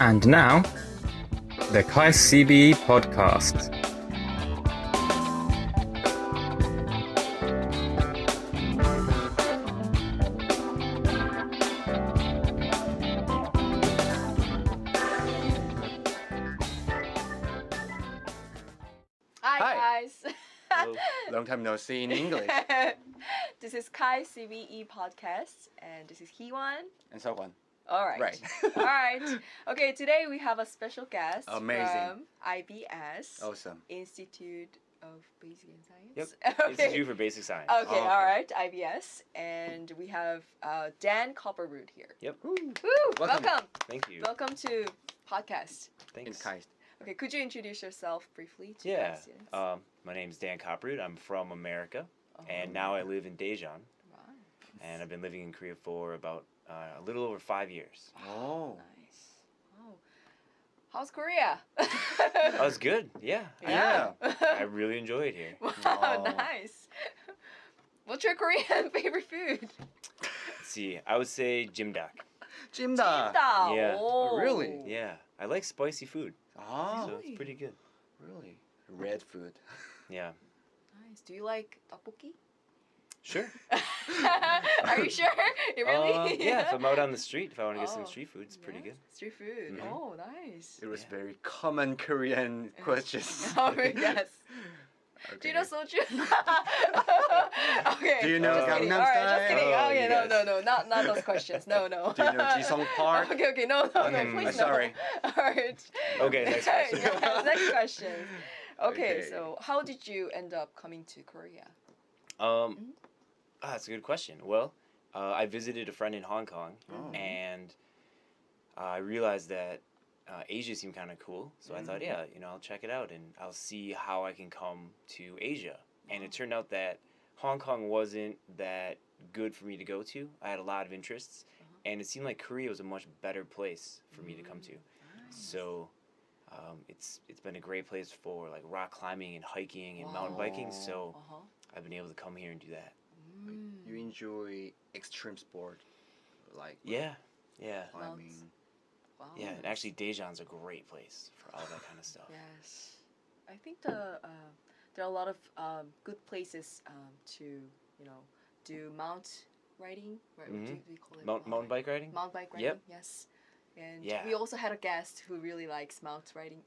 And now, the KAIST CBE podcast. Hi guys. Hello. Long time no see in English. This is KAIST CBE podcast, and this is Heewon. And so on. All right. Right. All right. Okay, today we have a special guest Amazing. from IBS, Awesome. Institute of Basic and Science. Yep. Okay. Institute for Basic Science. Okay, Okay. all right, IBS, and we have Dan Kopperud here. Yep. Woo! Welcome. Welcome. Thank you. Welcome to podcast. In Thanks. KAIST. Okay, could you introduce yourself briefly to Yeah. our students? My name's Dan Kopperud. I'm from America, Oh, and now I live in Daejeon. right. And I've been living in Korea for about a little over 5 years. Oh. Nice. Oh. How's Korea? That was good. Yeah. Yeah. I really enjoyed here. Wow, Oh. nice. What's your Korean favorite food? Let's see. I would say jimdak. Jimda. Jimda. Yeah. Oh. Really? Yeah. I like spicy food, Oh. so Really? it's pretty good. Really? Red food. Yeah. Nice. Do you like tteokbokki? Sure. Are you sure? You really? Yeah. If I'm out on the street, if I want to get Oh, some street food, it's pretty yes, good. Street food. Mhm. Oh, nice. It was Yeah. very common Korean questions. Oh, yes. Do Okay. you know soju? Okay. Do you know just kidding. Gangnam All right, just Style? kidding. Oh, Okay, yes. no, not those questions. No. Do you know Jisung Park? Okay, no, Okay, please sorry. no. All right. Okay, next question. Yes, next question. Okay, Okay. so how did you end up coming to Korea? That's a good question. Well, I visited a friend in Hong Kong, Oh. and I realized that Asia seemed kind of cool. So I thought, yeah, I'll check it out, and I'll see how I can come to Asia. And it turned out that Hong Kong wasn't that good for me to go to. I had a lot of interests, and it seemed like Korea was a much better place for me to come to. So it's been a great place for like rock climbing and hiking and mountain biking. So Uh-huh. I've been able to come here and do that. You enjoy extreme sport, like Yeah. climbing. Wow. Yeah, and actually Daejeon's a great place for all that kind of stuff. Yes, I think there are a lot of good places to do mount riding. Right? What do Mhm. we call it? Mountain bike riding? Mountain bike riding. Yep. Yes. And Yeah. we also had a guest who really likes mount riding,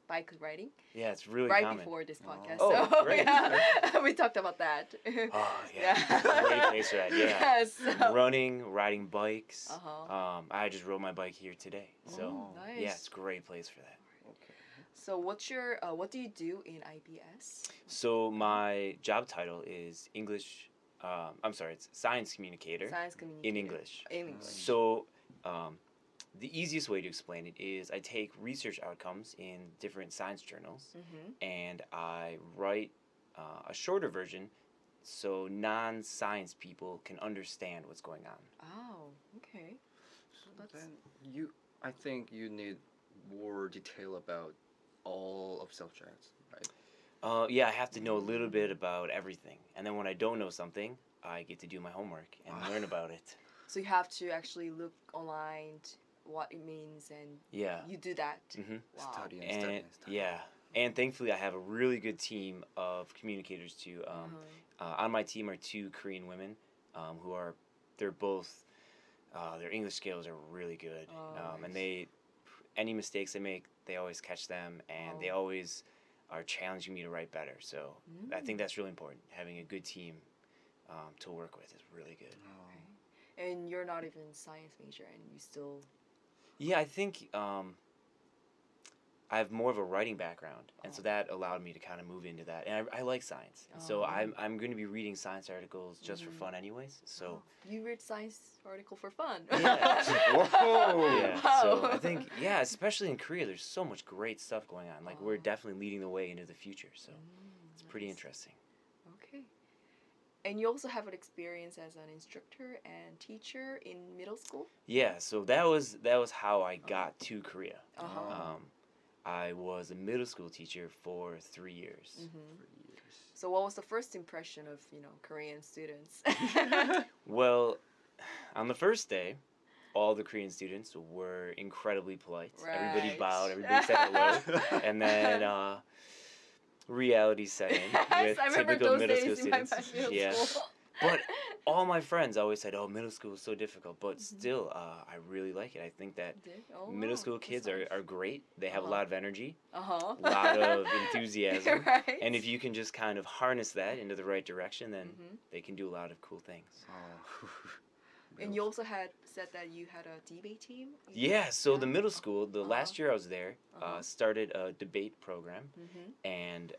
bike riding, Yeah, it's really right common. before this podcast. Oh, so great. yeah, we talked about that. Oh, yeah. Great place for that, yeah. Yes. Running, riding bikes. Uh-huh. I just rode my bike here today. So, Oh, nice. yeah, it's a great place for that. Okay. So what do you do in IBS? So, my job title is it's science communicator Science communication. in English. In English. So, the easiest way to explain it is I take research outcomes in different science journals Mm-hmm. and I write a shorter version so non-science people can understand what's going on. Oh, okay. That's- Then I think you need more detail about all of subjects, right? Yeah, I have to know a little bit about everything. And then when I don't know something, I get to do my homework and learn about it. So you have to actually look online what it means, and Yeah. you do that. hmm Wow. Study and And study and study. yeah. And thankfully, I have a really good team of communicators too. On my team are 2 Korean women they're both, their English skills are really good. Oh, And nice. any mistakes they make, they always catch them, and they Oh. always are challenging me to write better. So I think that's really important. Having a good team to work with is really good. Oh. And you're not even science major, and you still. Yeah, I think I have more of a writing background, and so that allowed me to kind of move into that. And I like science, and so Oh. I'm going to be reading science articles just for fun, anyways. So. Oh, you read science article for fun. Yeah. Whoa. Yeah, Wow. so I think, especially in Korea, there's so much great stuff going on. Like, we're definitely leading the way into the future, so it's pretty Nice. interesting. Okay. And you also have an experience as an instructor and teacher in middle school. Yeah, so that was how I got to Korea. Uh-huh. I was a middle school teacher for 3 years. Mm-hmm. For years. So what was the first impression of Korean students? Well, on the first day, all the Korean students were incredibly polite. Everybody Right. bowed, everybody said hello, and then reality set in Yes, with I remember typical those middle days school in my students. middle Yeah. school. But all my friends always said, "Oh, middle school is so difficult," but still, I really like it. I think that Oh, middle wow, school that's kids nice. are great. They have a Uh-huh. lot of energy, Uh-huh. a lot of enthusiasm, Right. and if you can just kind of harness that into the right direction, then Mhm. they can do a lot of cool things. Oh. And you also had said that you had a debate team? Yeah, so the Yeah. middle school, the last year I was there, Uh-huh. started a debate program, Mhm. and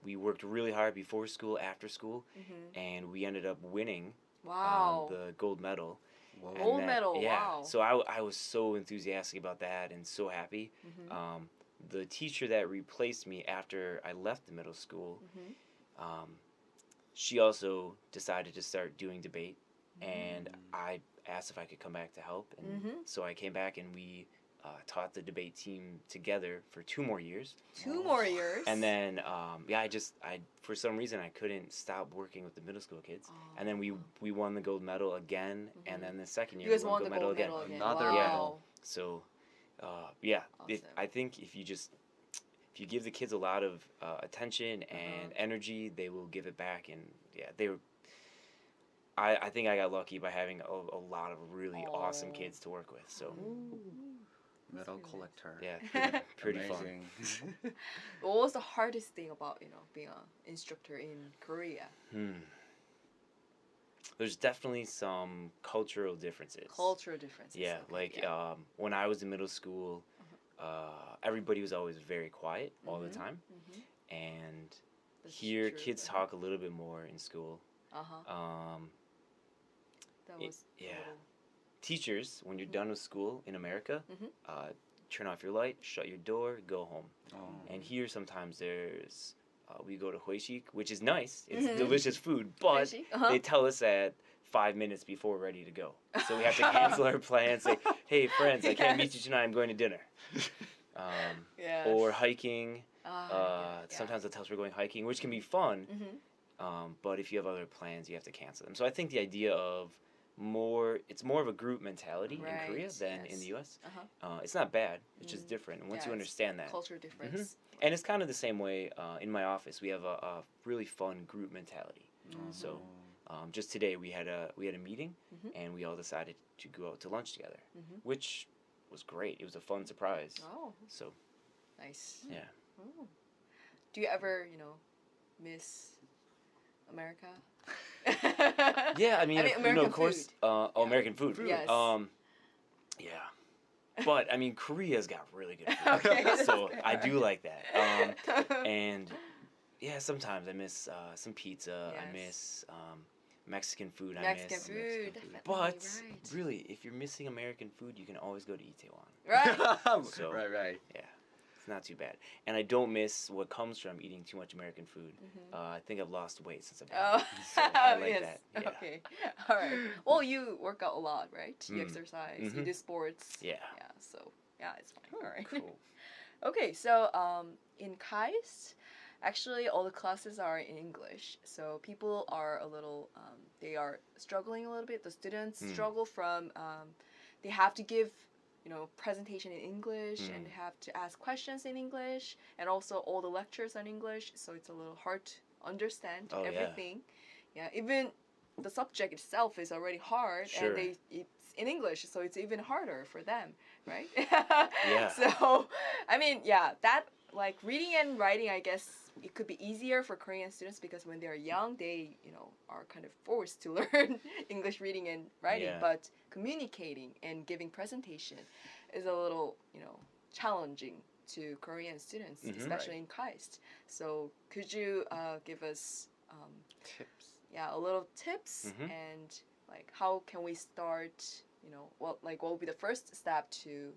we worked really hard before school, after school, Mhm. and we ended up winning Wow. the gold medal. Whoa. And Gold that- medal, Yeah, wow. so I was so enthusiastic about that and so happy. Mhm. The teacher that replaced me after I left the middle school, Mhm. she also decided to start doing debate, and Mm. I asked if I could come back to help, and Mhm. so I came back and we taught the debate team together for 2 more years. 2 more years. And then I for some reason I couldn't stop working with the middle school kids, and then we won the gold medal again, and then the second year You guys we won won the gold medal gold again. medal again. Another Wow. medal. So Awesome. I think if you give the kids a lot of attention and energy, they will give it back, and I think I got lucky by having a lot of really awesome Aw. kids to work with. So Medal really nice. collector. yeah, pretty fun. Amazing. What was the hardest thing about, being an instructor in Korea? There's definitely some cultural differences. Cultural differences. Yeah, okay, like yeah. when I was in middle school, everybody was always very quiet all the time, and That's here true. kids talk a little bit more in school. Uh-huh. That it- was a yeah. little... Teachers, when you're done with school in America, Mhm. turn off your light, shut your door, go home. Oh. And here sometimes there's we go to Hoishik, which is nice. It's Mhm. delicious food, but Fishy? Uh-huh. they tell us at 5 minutes before we're ready to go. So we have to cancel our plans. Say, hey friends, I can't meet you tonight. I'm going to dinner. Yes. Or hiking. Yeah. Sometimes they'll tell us we're going hiking, which can be fun. Mhm. But if you have other plans, you have to cancel them. So I think the idea of it's more of a group mentality in Korea Right, than in yes. the U.S. Uh-huh. It's not bad. It's just different. And once Yeah, you it's understand that, Culture difference. and it's kind of the same way in my office. We have a really fun group mentality. So just today we had a meeting, and we all decided to go out to lunch together, which was great. It was a fun surprise. Oh, So nice. yeah. Oh. Do you ever, miss America? Yeah, I mean, American of course, food. American food. Yes. Yeah. But I mean, Korea's got really good food, Okay, that's so good. I do like that. And yeah, sometimes I miss some pizza. I Yes. miss Mexican food. Mexican I miss. food. food. But right. really, if you're missing American food, you can always go to Itaewon. Right. So- right. Yeah, it's not too bad. And I don't miss what comes from eating too much American food. I think I've lost weight since I've been Oh, here, so I like yes. that. Yeah. Okay. All right. Well, you work out a lot, right? You Mm. exercise. You Mhm. do sports. Yeah. Yeah. So yeah, it's fine. All right. Cool. Okay. So in KAIST, actually all the classes are in English. So people are a little they are struggling a little bit. The students struggle from they have to give presentation in English and have to ask questions in English, and also all the lectures are in English, so it's a little hard to understand Oh, yeah. everything. Yeah, even the subject itself is already hard, Sure. and it's in English, so it's even harder for them, right? Yeah. So, I mean, yeah, that like reading and writing, I guess it could be easier for Korean students because when they're young, they are kind of forced to learn English reading and writing, Yeah. but communicating and giving presentation is a little challenging to Korean students, especially in KAIST. So could you give us Tips. a little tips and like how can we start? What would be the first step to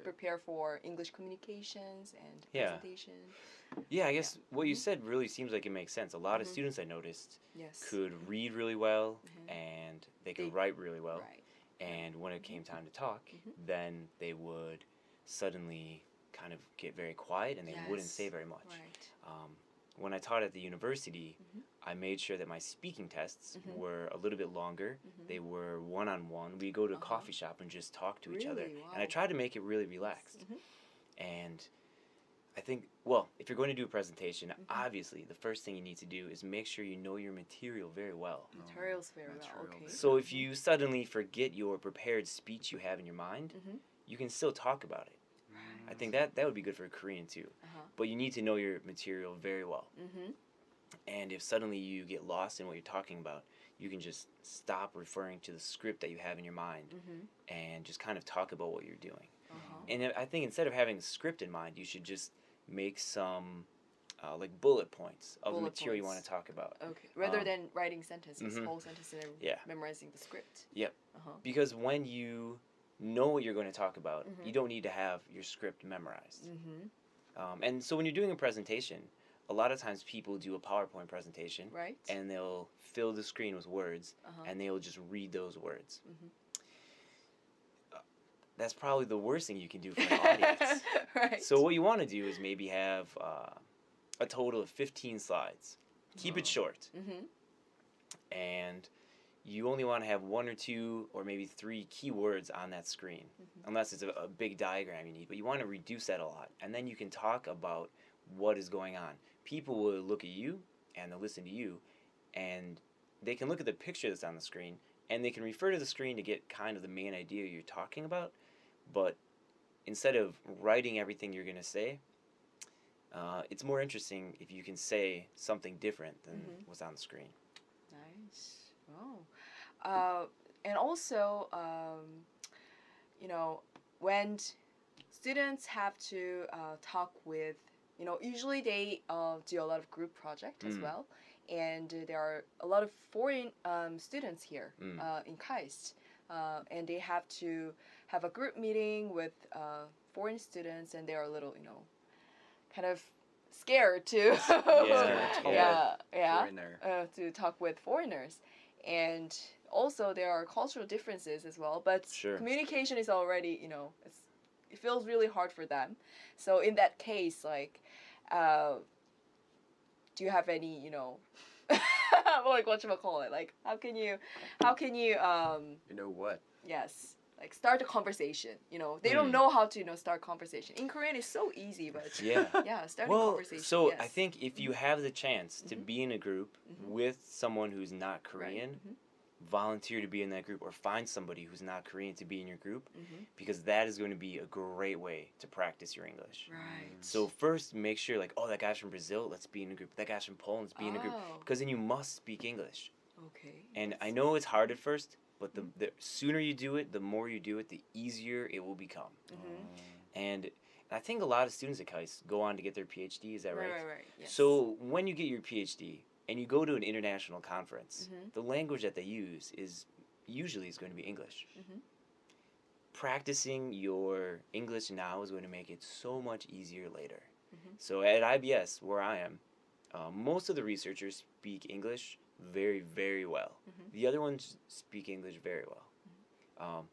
prepare for English communications and Yeah. presentation? Yeah, I guess what you said really seems like it makes sense. A lot of students I noticed Yes. could read really well and they could They- write really well. Right. And when it came time to talk, then they would suddenly kind of get very quiet and they wouldn't Yes. say very much. Right. when I taught at the university, I made sure that my speaking tests were a little bit longer. They were one-on-one. We go to a coffee shop and just talk to each other. Really? Wow. And I tried to make it really relaxed. And I think, well, if you're going to do a presentation, obviously the first thing you need to do is make sure you know your material very well. Materials very well. Okay. So if you suddenly forget your prepared speech you have in your mind, you can still talk about it. I think that would be good for a Korean too. But you need to know your material very well. And if suddenly you get lost in what you're talking about, you can just stop referring to the script that you have in your mind and just kind of talk about what you're doing. And I think instead of having a script in mind, you should just make some like bullet points of the material you want to talk about. Okay. Rather than writing sentences, whole sentences, and memorizing the script. Yep. Because when you know what you're going to talk about, you don't need to have your script memorized. And so when you're doing a presentation, a lot of times people do a PowerPoint presentation, Right. and they'll fill the screen with words, and they'll just read those words. That's probably the worst thing you can do for an audience. Right. So what you want to do is maybe have a total of 15 slides. Keep it short. And you only want to have 1 or 2 or maybe 3 keywords on that screen, unless it's a big diagram you need. But you want to reduce that a lot. And then you can talk about what is going on. People will look at you and they'll listen to you, and they can look at the picture that's on the screen, and they can refer to the screen to get kind of the main idea you're talking about. But instead of writing everything you're going to say, it's more interesting if you can say something different than what's on the screen. Nice. Oh. And also, you know, when students have to talk with, you know, usually they do a lot of group project as well. And there are a lot of foreign students here in KAIST. And they have to have a group meeting with foreign students, and they are a little, you know, kind of scared to to talk with foreigners. And also there are cultural differences as well, but communication is already, you know, it feels really hard for them. So in that case, like, do you have any, you know, like whatchamacallit, like how can you You know what? yes, like start a conversation, you know, they don't know how to, you know, start conversation. In Korean it's so easy, but start a conversation. So I think if you have the chance to be in a group with someone who's not Korean, volunteer to be in that group, or find somebody who's not Korean to be in your group, because that is going to be a great way to practice your English. Right. So first make sure, like, oh, that guy's from Brazil, let's be in a group. That guy's from Poland, let's be in a group. Because then you must speak English. Okay. And I know it's hard at first, but the sooner you do it, the more you do it, the easier it will become. And I think a lot of students at KAIST go on to get their PhD, is that right? Right. Yes. So when you get your PhD and you go to an international conference, the language that they use is usually going to be English. Practicing your English now is going to make it so much easier later. So at IBS, where I am, most of the researchers speak English very, very well. The other ones speak English very well.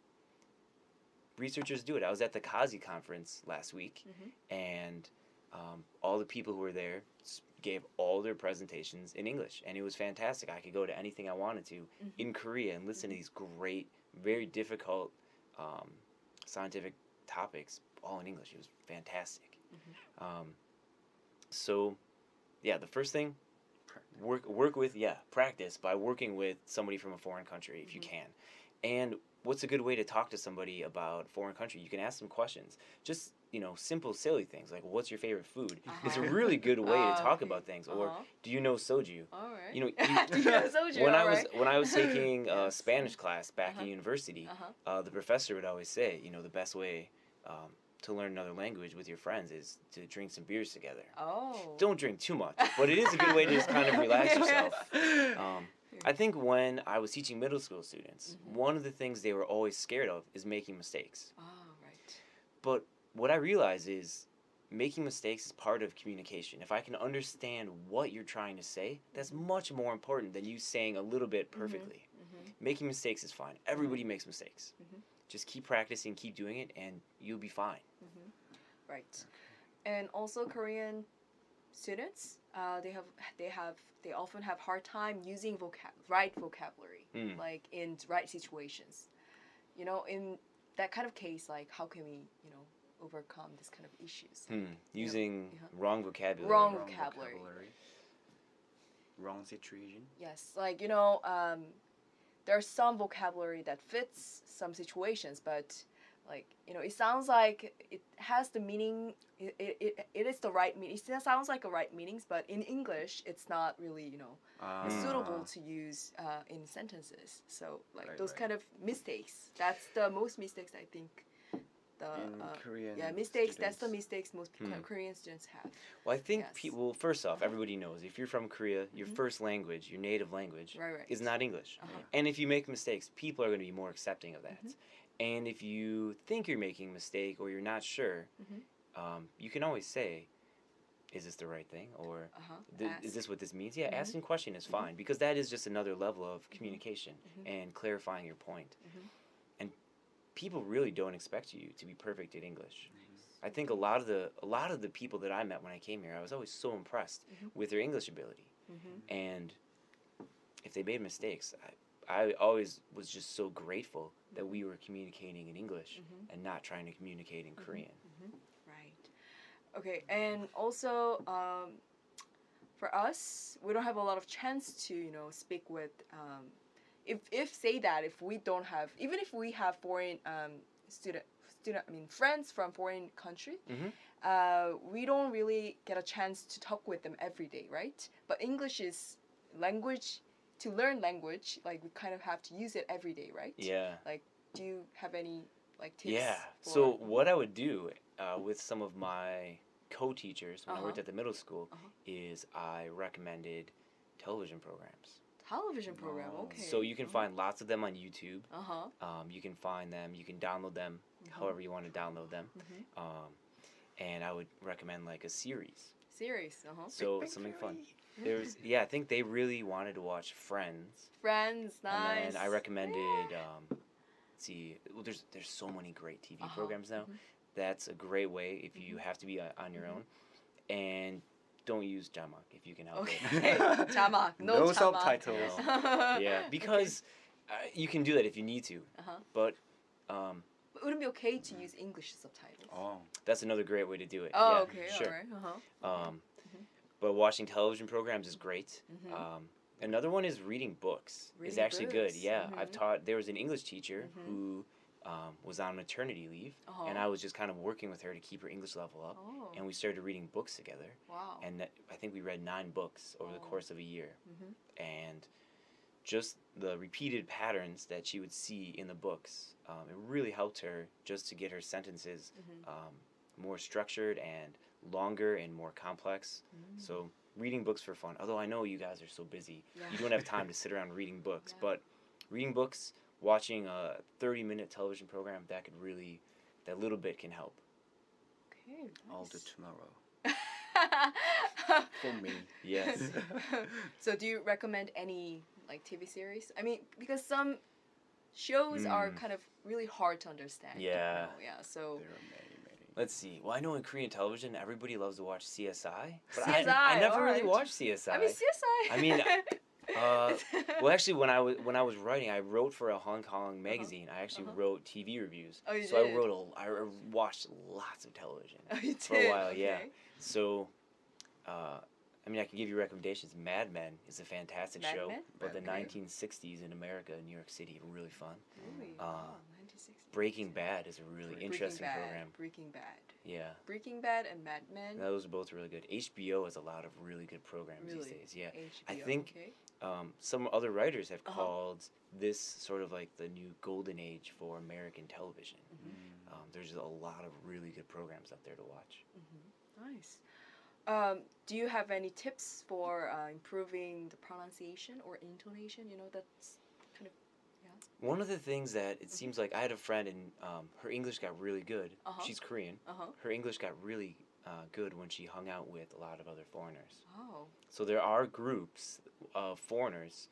Researchers do it. I was at the KAIST conference last week, and all the people who were there gave all their presentations in English, and it was fantastic. I could go to anything I wanted to in Korea and listen to these great, very difficult scientific topics all in English. It was fantastic. So, yeah, the first thing, work with practice by working with somebody from a foreign country if you can. And what's a good way to talk to somebody about a foreign country? You can ask them questions. Just, you know, simple, silly things like, what's your favorite food? It's a really good way to talk about things. Or, do you know soju? All right. You know, do you know soju? when I was taking a Spanish class back in university, the professor would always say, you know, the best way to learn another language with your friends is to drink some beers together. Oh. Don't drink too much, but it is a good way to just kind of relax yourself. I think when I was teaching middle school students, one of the things they were always scared of is making mistakes. Oh, right. But what I realize is making mistakes is part of communication. If I can understand what you're trying to say, that's much more important than you saying a little bit perfectly. Making mistakes is fine. Everybody makes mistakes. Just keep practicing, keep doing it, and you'll be fine. Right. And also Korean students, they often have hard time using right vocabulary, Mm. like in right situations. You know, in that kind of case, like how can we, you know, overcome this kind of issues? Using Yeah. wrong vocabulary. Wrong vocabulary. Wrong situation. Yes, like, you know, there's some vocabulary that fits some situations, but like, you know, it sounds like it has the meaning. It is the right meaning. It sounds like a right meanings, but in English, it's not really, you know, suitable to use in sentences. So like Right, those right. kind of mistakes. That's the most mistakes I think. In Korean Mistakes. That's the students. mistakes most Korean students have. Well, I think Yes. people. First off, everybody knows if you're from Korea, your first language, your native language, Right. is not English. Uh-huh. And if you make mistakes, people are going to be more accepting of that. Mm-hmm. And if you think you're making a mistake or you're not sure, you can always say, "Is this the right thing?" or "Is this what this means?" Yeah, asking question is fine because that is just another level of communication and clarifying your point. And people really don't expect you to be perfect at English. I think a lot of the people that I met when I came here, I was always so impressed with their English ability. And if they made mistakes, I always was just so grateful that we were communicating in English and not trying to communicate in Korean. Right. Okay, and also for us, we don't have a lot of chance to, you know, speak with. If we don't have, even if we have foreign friends from foreign country, we don't really get a chance to talk with them every day, right? But English is language. To learn language, like we kind of have to use it every day, right? Yeah. Like, do you have any like tips? Yeah. For, So what I would do with some of my co-teachers when I worked at the middle school is I recommended television programs. Television program, okay. So you can find lots of them on YouTube. Uh-huh. You can find them. You can download them however you want to download them. And I would recommend like a series. Series, So something fun. I think they really wanted to watch Friends. Friends, nice. And then I recommended, there's so many great TV programs now. That's a great way if you have to be on your own. And don't use jamak if you can help it. Okay. Jamak, no jamak. subtitles. Yeah, because you can do that if you need to. But But it wouldn't be okay to use English subtitles. Oh. that's another great way to do it. Oh, Yeah, okay, sure. all right. But watching television programs is great. Another one is reading books. Is Reading actually good. books. Yeah, I've taught. There was an English teacher who was on maternity leave, and I was just kind of working with her to keep her English level up. Oh, And we started reading books together. wow. And I think we read 9 books over the course of a year. And just the repeated patterns that she would see in the books, it really helped her just to get her sentences more structured and longer and more complex. So reading books for fun. Although I know you guys are so busy, you don't have time to sit around reading books. But reading books, watching a 30-minute television program, that little bit can help. Okay, nice. I'll do tomorrow. For me. Yes. So do you recommend any like TV series? I mean, because some shows are kind of really hard to understand. Yeah. You know? Yeah. So There are many. Let's see. Well, I know in Korean television, everybody loves to watch CSI. But CSI, I never really alright. watched CSI. I mean CSI. I mean, well, actually, when I was writing, I wrote for a Hong Kong magazine. I actually wrote TV reviews. Oh, you so did? I watched lots of television Oh, you for a did? while. Yeah. Okay. So, I mean, I can give you recommendations. Mad Men is a fantastic Mad show. Men? But the Okay. 1960s in America, in New York City, really fun. Really? Wow, 1960. Breaking Bad is a really interesting Breaking Bad. program. Breaking Bad. Yeah. Breaking Bad and Mad Men. Those are both really good. HBO has a lot of really good programs these Really? days. Yeah. HBO, I think okay. some other writers have called this sort of like the new golden age for American television. There's a lot of really good programs out there to watch. Nice. Do you have any tips for improving the pronunciation or intonation? You know, that's kind of One of the things that it seems like I had a friend and her English got really good. She's Korean. Her English got really good when she hung out with a lot of other foreigners. Oh. So there are groups of foreigners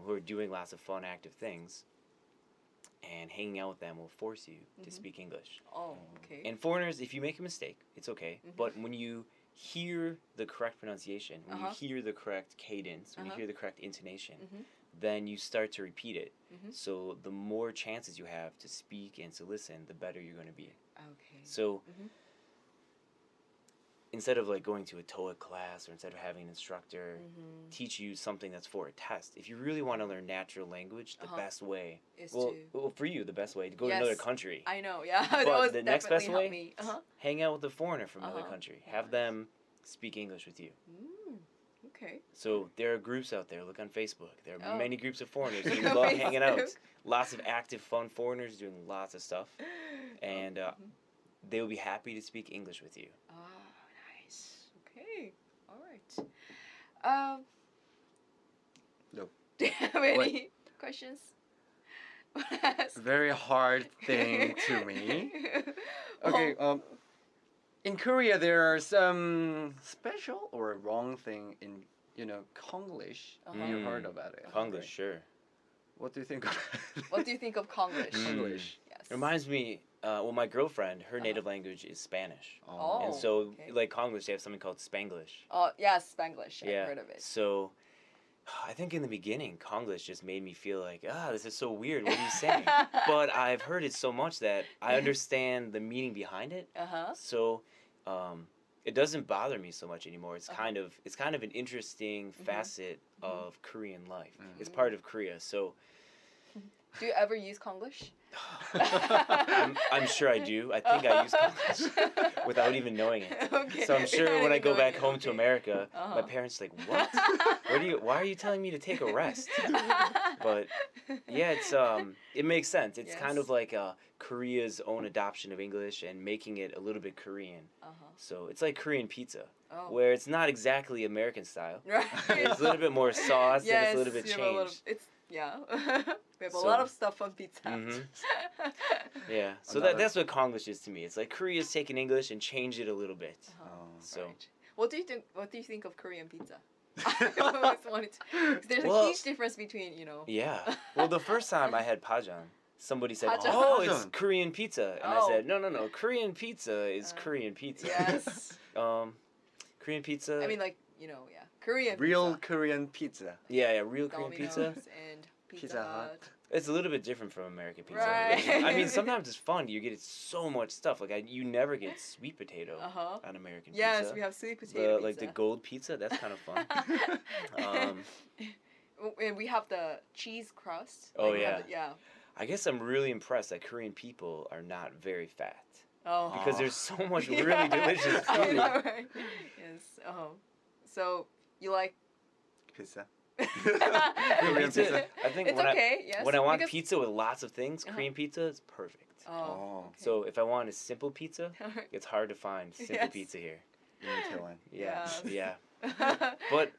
who are doing lots of fun, active things, and hanging out with them will force you to speak English. Oh, okay. And foreigners, if you make a mistake, it's okay. But when you hear the correct pronunciation, when you hear the correct cadence, when you hear the correct intonation, then you start to repeat it. So the more chances you have to speak and to listen, the better you're going to be. Okay. So instead of like going to a TOEIC class, or instead of having an instructor teach you something that's for a test, if you really want to learn natural language, the best way, well, for you, the best way to go to another country. I know, yeah. But the next best way, me. hang out with a foreigner from another country. Have them speak English with you. Okay. So there are groups out there. Look on Facebook. There are many groups of foreigners who On love hanging out. Facebook. Lots of active, fun foreigners doing lots of stuff, and they will be happy to speak English with you. Okay, all right. No. Do you have any questions? Very hard thing to me. Okay, in Korea there are some special or wrong thing in Konglish. You heard about it? Konglish, sure. What do you think of it? What do you think of Konglish? Konglish. Yes. Reminds me, well, my girlfriend, her native language is Spanish. Oh. And so, okay. like Konglish, they have something called Spanglish. Oh, yes, Spanglish. Yeah. I've heard of it. So, I think in the beginning, Konglish just made me feel like, this is so weird. What are you saying? But I've heard it so much that I understand the meaning behind it. So, it doesn't bother me so much anymore. It's kind of an interesting facet of Korean life. It's part of Korea. So, do you ever use Konglish? I'm sure I do. I think I use Konglish without even knowing it. Okay. So I'm sure when I go back home to Okay. America, my parents are like, "What? Why are you telling me to take a rest?" But yeah, it makes sense. It's kind of like Korea's own adoption of English and making it a little bit Korean. So it's like Korean pizza, where it's not exactly American style. Right. It's a little bit more sauce and it's a little bit you have a lot of- changed. yeah. We have a So- lot of stuff on pizza. Yeah, so Another- that's what Konglish is to me. It's like Korea's taken English and changed it a little bit. So Right. What do you think? What do you think of Korean pizza? I always wanted to. 'Cause there's Well, a huge difference between yeah. Well, the first time I had pajan, somebody said, Pajan. "Oh, it's Pajan. Korean pizza," and I Oh. said, "No. Korean pizza is Korean pizza." Yes. Korean pizza. I mean, like Korean Real pizza. Korean pizza. yeah, real Korean pizza. Domino's and Pizza Pizza Hut. Hut. It's a little bit different from American pizza. Right. I mean, sometimes it's fun. You get so much stuff. Like you never get sweet potato on American Yes, pizza. we have sweet potato Like the pizza. gold pizza. That's kind of fun. And we have the cheese crust. Oh, we have yeah. yeah. I guess I'm really impressed that Korean people are not very fat. Oh. Because there's so much really Yeah. delicious I food. know, right? Yes. Oh. So you like Pizza. Korean pizza. I think It's when okay. Yes. when I want because- pizza with lots of things, Korean pizza is perfect. Oh. okay. So if I want a simple pizza, it's hard to find simple Yes. pizza here. In Taiwan. Yeah, Yes. yeah. But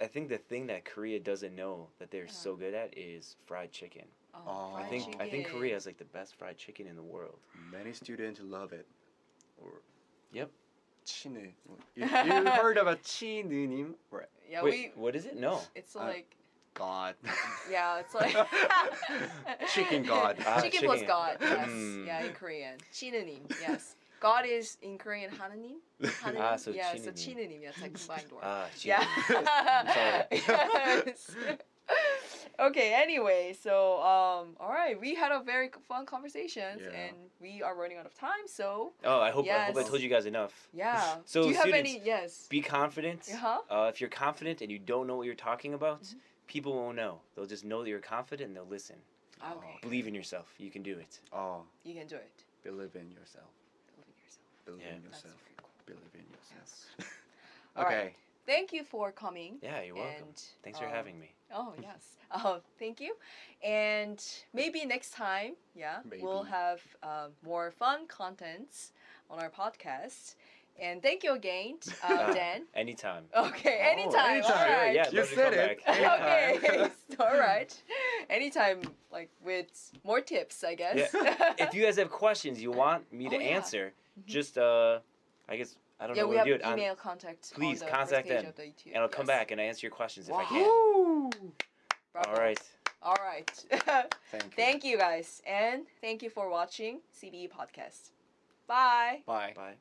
I think the thing that Korea doesn't know that they're so good at is fried chicken. Oh, I I fried think chicken. Korea has like the best fried chicken in the world. Many students love it. Or Yep. 치느. You heard about 치느님? Right. Yeah, Wait, what is it? No. It's like God. yeah, it's like Chicken God. Chicken plus chicken. God. Yes. Mm. Yeah, in Korean. 치느님. Yes. God is in Korean 하느님. 하느님. so yeah, so 치느님. 치느님. Yeah, it's like combined word. Chicken. Yeah. Yes. Okay, anyway, so all right, we had a very fun conversations Yeah. and we are running out of time, so Oh, I hope I Yes. told you guys enough. yeah. So do you have students, any yes. Be confident. Uh-huh. If you're confident and you don't know what you're talking about, people won't know. They'll just know that you're confident and they'll listen. Okay. Believe in yourself. You can do it. Oh, You can do it. believe in yourself. Believe in yourself. Believe Yeah. in That's yourself. very cool. Believe in yourself. All right. Okay. Thank you for coming. Yeah, you're welcome. And, Thanks for having me. Oh yes. Thank you. And maybe next time, we'll Maybe. have more fun contents on our podcast. And thank you again, Dan. Anytime. Okay, Oh, anytime. anytime. All right. Yeah, You love to said come it. back. Okay. All right. Anytime, like with more tips, I guess. Yeah. If you guys have questions you want me to Oh, yeah. answer, just I guess I don't yeah, know we where have to do it. email contact. Please on the contact first page them, of the YouTube. and I'll come Yes. back and answer your questions if I can. Woo! Bravo. All right. All right. Thank you. Thank you guys, and thank you for watching CBE podcast. Bye. Bye. Bye.